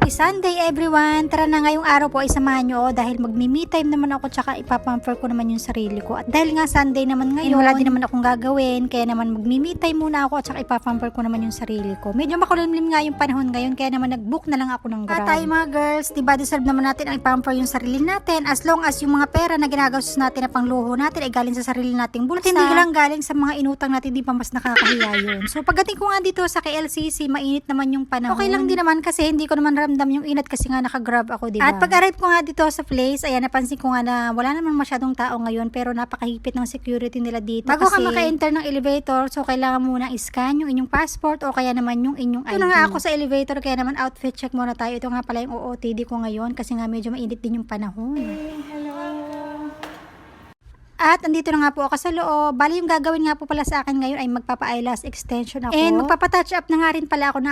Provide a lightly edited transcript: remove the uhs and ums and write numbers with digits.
Happy Sunday everyone! Tara na ngayong araw po ay samahan nyo dahil magmi-me time naman ako tsaka ipapamper ko naman yung sarili ko. At dahil nga Sunday naman ngayon, wala din naman akong gagawin kaya naman magmi-me time muna ako at tsaka ipapamper ko naman yung sarili ko. Medyo makulimlim nga yung panahon ngayon kaya naman nag-book na lang ako ng Grab. At tayo mga girls, diba deserve naman natin ang ipamper yung sarili natin as long as yung mga pera na ginagastos natin na pangluho natin ay galing sa sarili nating bulsa. At hindi lang galing sa mga inutang natin, di pa mas nakakahiya yun. So pagdating ko nga dito sa KLCC, mainit naman yung panahon. Okay lang din naman kasi hindi ko naman ramdam yung inat kasi nga naka-Grab ako, diba? At pag-arrive ko nga dito sa place, ayan, napansin ko nga na wala naman masyadong tao ngayon pero napakahigpit ng security nila dito. Bago ka maka-enter ng elevator, so kailangan muna i-scan yung inyong passport o kaya naman yung inyong ID. Ito na nga ako sa elevator kaya naman outfit check muna tayo. Ito nga pala yung OOTD ko ngayon kasi nga medyo mainit din yung panahon. At andito na nga po ako sa loob. Bali yung gagawin nga po pala sa akin ngayon ay magpapa-eyelash extension ako. And magpapa-touch up na nga rin pala ako na